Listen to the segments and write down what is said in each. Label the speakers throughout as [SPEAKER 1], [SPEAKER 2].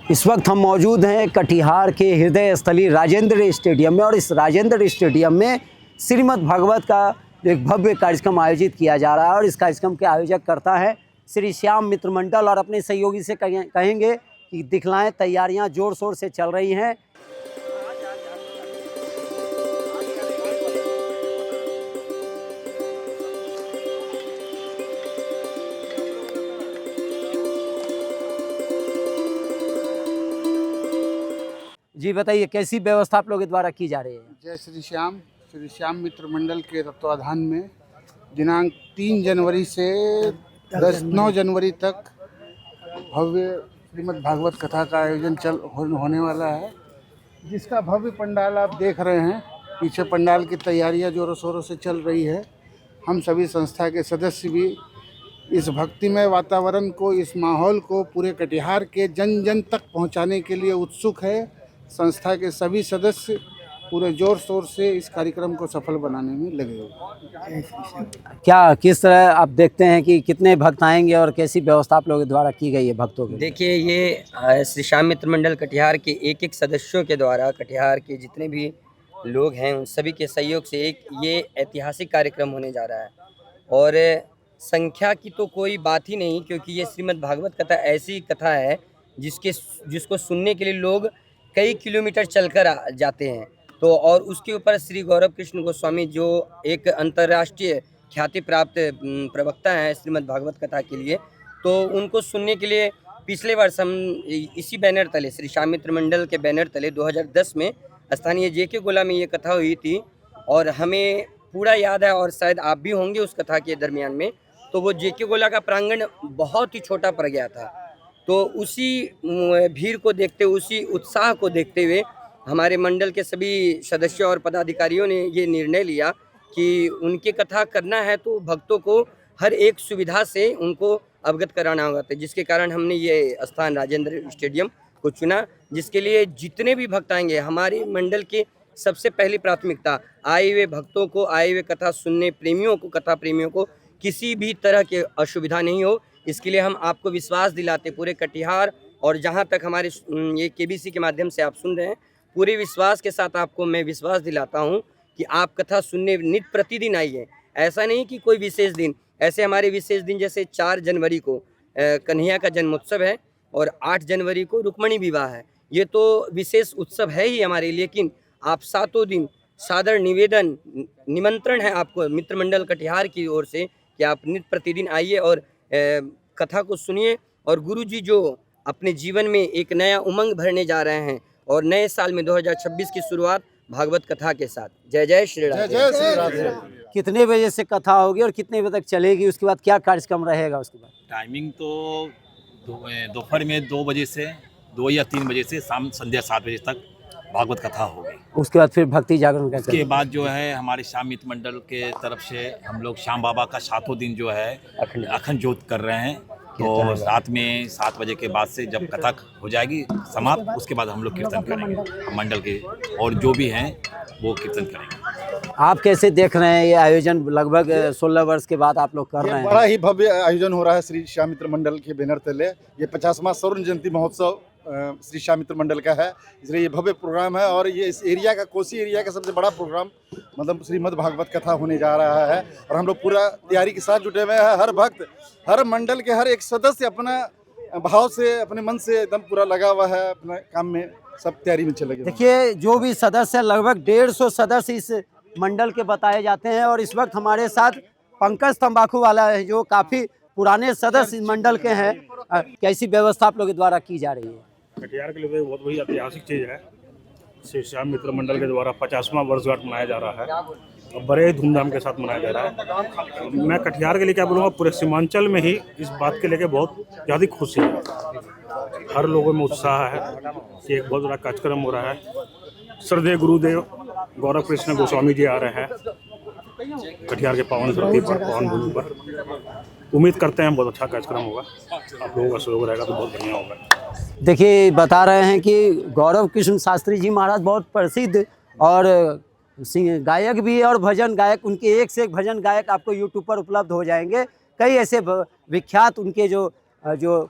[SPEAKER 1] इस वक्त हम मौजूद हैं कटिहार के हृदय स्थली राजेंद्र स्टेडियम में और इस राजेंद्र स्टेडियम में श्रीमद् भागवत का एक भव्य कार्यक्रम आयोजित किया जा रहा है और इस कार्यक्रम के आयोजक करता है श्री श्याम मित्र मंडल और अपने सहयोगी से कहेंगे कि दिखलाएं, तैयारियां जोर शोर से चल रही हैं। जी बताइए, कैसी व्यवस्था आप लोगों के द्वारा की जा रही है?
[SPEAKER 2] जय श्री श्याम मित्र मंडल के तत्वाधान में दिनांक 3 जनवरी से 9 जनवरी तक भव्य श्रीमद् भागवत कथा का आयोजन होने वाला है, जिसका भव्य पंडाल आप देख रहे हैं। पीछे पंडाल की तैयारियां जोरों शोरों से चल रही है। हम सभी संस्था के सदस्य भी इस भक्तिमय वातावरण को, इस माहौल को पूरे कटिहार के जन जन तक पहुंचाने के लिए उत्सुक है। संस्था के सभी सदस्य पूरे जोर शोर से इस कार्यक्रम को सफल बनाने में लगे हुए।
[SPEAKER 1] क्या किस तरह आप देखते हैं कि कितने भक्त आएंगे और कैसी व्यवस्था आप लोगों के द्वारा की गई है भक्तों के?
[SPEAKER 3] देखिए, ये श्री श्याम मित्र मंडल कटिहार के एक एक सदस्यों के द्वारा कटिहार के जितने भी लोग हैं उन सभी के सहयोग से एक ये ऐतिहासिक कार्यक्रम होने जा रहा है। और संख्या की तो कोई बात ही नहीं, क्योंकि ये श्रीमद् भागवत कथा ऐसी कथा है जिसको सुनने के लिए लोग कई किलोमीटर चलकर जाते हैं। तो और उसके ऊपर श्री गौरव कृष्ण गोस्वामी, जो एक अंतर्राष्ट्रीय ख्याति प्राप्त प्रवक्ता हैं श्रीमद् भागवत कथा के लिए, तो उनको सुनने के लिए पिछले वर्ष हम इसी बैनर तले, श्री श्याम मित्र मंडल के बैनर तले 2010 में स्थानीय जेके गोला में ये कथा हुई थी और हमें पूरा याद है, और शायद आप भी होंगे उस कथा के दरमियान में। तो वो जेके गोला का प्रांगण बहुत ही छोटा पड़ गया था। तो उसी भीड़ को देखते, उसी उत्साह को देखते हुए हमारे मंडल के सभी सदस्यों और पदाधिकारियों ने ये निर्णय लिया कि उनकी कथा करना है तो भक्तों को हर एक सुविधा से उनको अवगत कराना होगा। तो जिसके कारण हमने ये स्थान राजेंद्र स्टेडियम को चुना, जिसके लिए जितने भी भक्त आएंगे, हमारे मंडल की सबसे पहली प्राथमिकता आए हुए भक्तों को, आए हुए कथा सुनने प्रेमियों को, कथा प्रेमियों को किसी भी तरह की असुविधा नहीं हो। इसके लिए हम आपको विश्वास दिलाते पूरे कटिहार और जहां तक हमारे ये केबीसी के माध्यम से आप सुन रहे हैं, पूरे विश्वास के साथ आपको मैं विश्वास दिलाता हूं कि आप कथा सुनने नित्य प्रतिदिन आइए। ऐसा नहीं कि कोई विशेष दिन, ऐसे हमारे विशेष दिन जैसे 4 जनवरी को कन्हैया का जन्मोत्सव है और 8 जनवरी को रुक्मणी विवाह है। ये तो विशेष उत्सव है ही हमारे, लेकिन आप 7 दिन सादर निवेदन, निमंत्रण है आपको मित्र मंडल कटिहार की ओर से कि आप नित्य प्रतिदिन आइए और कथा को सुनिए। और गुरुजी जो अपने जीवन में एक नया उमंग भरने जा रहे हैं और नए साल में 2026 की शुरुआत भागवत कथा के साथ। जय जय श्री राम।
[SPEAKER 2] जय श्री राम।
[SPEAKER 1] कितने बजे से कथा होगी और कितने बजे तक चलेगी? उसके बाद क्या कार्यक्रम रहेगा? उसके बाद
[SPEAKER 4] टाइमिंग तो दोपहर में 2 बजे से 2 या 3 बजे से शाम संध्या 7 बजे तक भागवत कथा हो गई।
[SPEAKER 1] उसके बाद फिर भक्ति जागरण का
[SPEAKER 4] उसके बाद जो है हमारे श्याम मित्र मंडल के तरफ से हम लोग श्याम बाबा का 7 दिन जो है अखंड ज्योत कर रहे हैं। तो रात में 7 बजे के बाद से जब कथा हो जाएगी समाप्त, उसके बाद हम लोग कीर्तन करेंगे। मंडल के और जो भी हैं वो कीर्तन करेंगे।
[SPEAKER 1] आप कैसे देख रहे हैं ये आयोजन? लगभग 16 वर्ष के बाद आप लोग कर रहे हैं।
[SPEAKER 5] बड़ा ही भव्य आयोजन हो रहा है श्री श्याम मित्र मंडल के बैनर तले। ये 50वां स्वर्ण जयंती महोत्सव श्री श्याम मित्र मंडल का है, इसलिए ये भव्य प्रोग्राम है। और ये इस एरिया का, कोसी एरिया का सबसे बड़ा प्रोग्राम मतलब श्रीमद् भागवत कथा होने जा रहा है। और हम लोग पूरा तैयारी के साथ जुटे हुए हैं। हर भक्त, हर मंडल के हर एक सदस्य अपना भाव से, अपने मन से एकदम पूरा लगा हुआ है अपने काम में, सब तैयारी में चले गए।
[SPEAKER 1] देखिए, जो भी सदस्य लगभग 150 सदस्य इस मंडल के बताए जाते हैं और इस वक्त हमारे साथ पंकज तंबाकू वाला है जो काफ़ी पुराने सदस्य इस मंडल के हैं। कैसी व्यवस्था आप लोगों के द्वारा की जा रही है?
[SPEAKER 6] कटिहार के लिए बहुत बड़ी ऐतिहासिक चीज़ है। श्री श्याम मित्र मंडल के द्वारा 50वां वर्षगांठ मनाया जा रहा है और बड़े धूमधाम के साथ मनाया जा रहा है। मैं कटिहार के लिए क्या बोलूँगा, पूरे सीमांचल में ही इस बात के लेके बहुत ज़्यादा खुशी है। हर लोगों में उत्साह है कि एक बहुत बड़ा कार्यक्रम हो रहा है। श्रद्धेय गुरुदेव गौरव कृष्ण गोस्वामी जी आ रहे हैं कटिहार के पावन धरती पर, पावन भूमि पर। उम्मीद करते हैं बहुत अच्छा कार्यक्रम होगा। आप लोगों का सहयोग रहेगा तो बहुत बढ़िया होगा।
[SPEAKER 1] देखिए, बता रहे हैं कि गौरव कृष्ण शास्त्री जी महाराज बहुत प्रसिद्ध और गायक भी और भजन गायक, उनके एक से एक भजन गायक आपको यूट्यूब पर उपलब्ध हो जाएंगे। कई ऐसे विख्यात उनके जो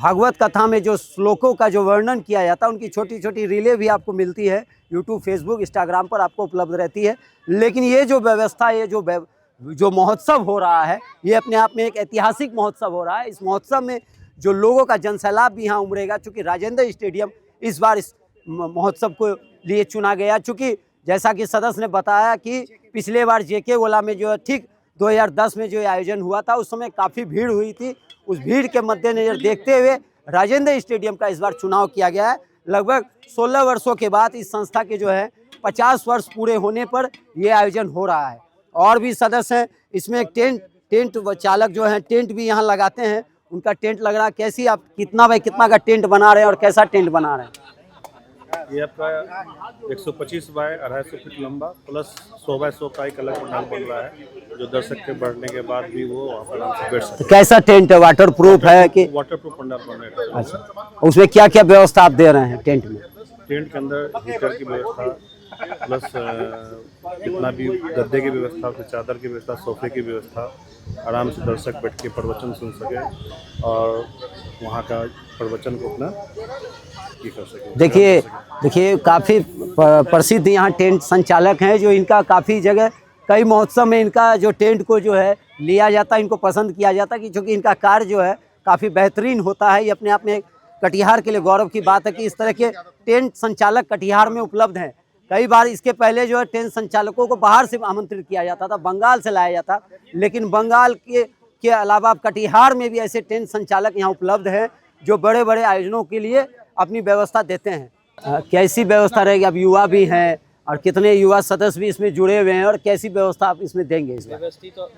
[SPEAKER 1] भागवत कथा में जो श्लोकों का जो वर्णन किया जाता है, उनकी छोटी छोटी रीलें भी आपको मिलती है यूट्यूब, फेसबुक, इंस्टाग्राम पर आपको उपलब्ध रहती है। लेकिन ये जो व्यवस्था, ये जो महोत्सव हो रहा है, ये अपने आप में एक ऐतिहासिक महोत्सव हो रहा है। इस महोत्सव में जो लोगों का जनसैलाब भी यहाँ उमड़ेगा, चूँकि राजेंद्र स्टेडियम इस बार इस महोत्सव को लिए चुना गया। चूँकि जैसा कि सदस्य ने बताया कि पिछले बार JK गोला में जो है ठीक 2010 में जो आयोजन हुआ था, उस समय काफ़ी भीड़ हुई थी। उस भीड़ के मद्देनज़र देखते हुए राजेंद्र स्टेडियम का इस बार चुनाव किया गया है। लगभग 16 वर्षों के बाद इस संस्था के जो है 50 वर्ष पूरे होने पर यह आयोजन हो रहा है। और भी सदस्य हैं, इसमें एक टेंट चालक जो हैं टेंट भी यहाँ लगाते हैं, उनका टेंट लग रहा है। कैसी आप कितना बाई कितना का टेंट बना रहे हैं और कैसा टेंट बना रहे हैं?
[SPEAKER 6] ये आपका 125 बाय 250 फीट लंबा प्लस 100 बाय 100 का एक अलग पंडाल बन रहा है, जो दर्शक के बढ़ने के बाद भी वो वहाँ पर आराम से बैठ सकते
[SPEAKER 1] तो कैसा टेंट है? वाटर प्रूफ है कि?
[SPEAKER 6] हैं। वाटर प्रूफ पंडाल बन रहा है।
[SPEAKER 1] अच्छा, उसमें क्या क्या व्यवस्था आप दे रहे हैं टेंट में?
[SPEAKER 6] टेंट के अंदर हीटर की व्यवस्था प्लस जितना भी गद्दे की व्यवस्था, फिर चादर की व्यवस्था, सोफे की व्यवस्था, आराम से दर्शक बैठ के प्रवचन सुन सके और वहाँ का प्रवचन को अपना ये कर सके।
[SPEAKER 1] देखिए काफ़ी प्रसिद्ध यहाँ टेंट संचालक हैं, जो इनका काफ़ी जगह कई महोत्सव में इनका जो टेंट को जो है लिया जाता है, इनको पसंद किया जाता है कि चूँकि इनका कार्य जो है काफ़ी बेहतरीन होता है। ये अपने आप में कटिहार के लिए गौरव की बात है कि इस तरह के टेंट संचालक कटिहार में उपलब्ध हैं। कई बार इसके पहले जो है टेंट संचालकों को बाहर से आमंत्रित किया जाता था, बंगाल से लाया जाता, लेकिन बंगाल के अलावा कटिहार में भी ऐसे टेंट संचालक यहाँ उपलब्ध हैं जो बड़े बड़े आयोजनों के लिए अपनी व्यवस्था देते हैं। कैसी व्यवस्था रहेगी? अब युवा भी हैं और कितने युवा सदस्य भी इसमें जुड़े हुए हैं, और कैसी व्यवस्था आप इसमें देंगे इस बार?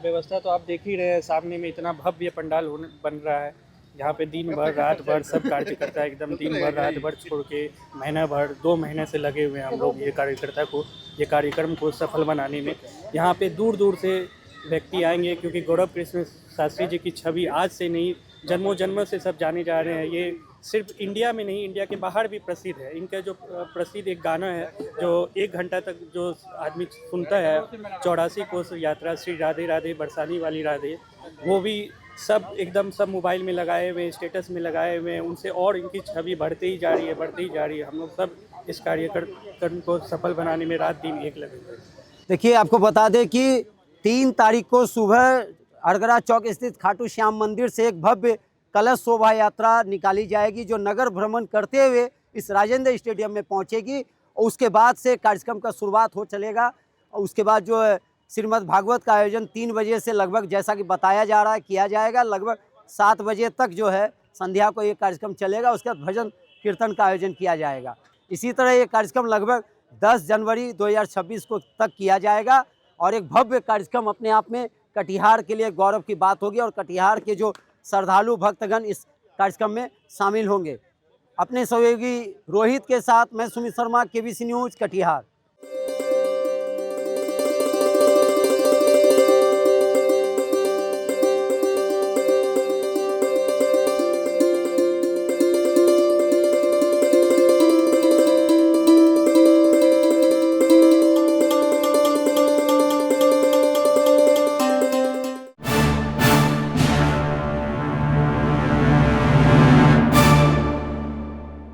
[SPEAKER 7] व्यवस्था तो आप देख ही रहे हैं, सामने में इतना भव्य पंडाल बन रहा है। यहाँ पे दिन भर रात भर सब कार्यकर्ता एकदम दिन भर रात भर छोड़ के महीना भर 2 महीने से लगे हुए हैं हम लोग ये कार्यक्रम को सफल बनाने में। यहाँ पे दूर दूर से व्यक्ति आएंगे, क्योंकि गौरव कृष्ण शास्त्री जी की छवि आज से नहीं, जन्मों जन्म से सब जाने जा रहे हैं। ये सिर्फ इंडिया में नहीं, इंडिया के बाहर भी प्रसिद्ध है। इनका जो प्रसिद्ध एक गाना है जो 1 घंटा तक जो आदमी सुनता है, 84 कोस यात्रा श्री राधे राधे बरसाने वाली राधे, वो भी सब एकदम सब मोबाइल में लगाए हुए, स्टेटस में लगाए हुए हैं। उनसे और इनकी छवि बढ़ती ही जा रही है। हम लोग सब इस कार्यक्रम को सफल बनाने में रात दिन एक लगे हुए हैं।
[SPEAKER 1] देखिए आपको बता दें कि 3 तारीख को सुबह अरगरा चौक स्थित खाटू श्याम मंदिर से एक भव्य कलश शोभा यात्रा निकाली जाएगी, जो नगर भ्रमण करते हुए इस राजेंद्र स्टेडियम में पहुंचेगी। और उसके बाद से कार्यक्रम का शुरुआत हो चलेगा। और उसके बाद जो है श्रीमद् भागवत का आयोजन 3 बजे से लगभग, जैसा कि बताया जा रहा है, किया जाएगा। लगभग 7 बजे तक जो है संध्या को ये कार्यक्रम चलेगा। उसके बाद भजन कीर्तन का आयोजन किया जाएगा। इसी तरह ये कार्यक्रम लगभग 10 जनवरी 2026 को तक किया जाएगा। और एक भव्य कार्यक्रम अपने आप में कटिहार के लिए गौरव की बात होगी, और कटिहार के जो श्रद्धालु भक्तगण इस कार्यक्रम में शामिल होंगे। अपने सहयोगी रोहित के साथ मैं सुमित शर्मा, KBC न्यूज़, कटिहार।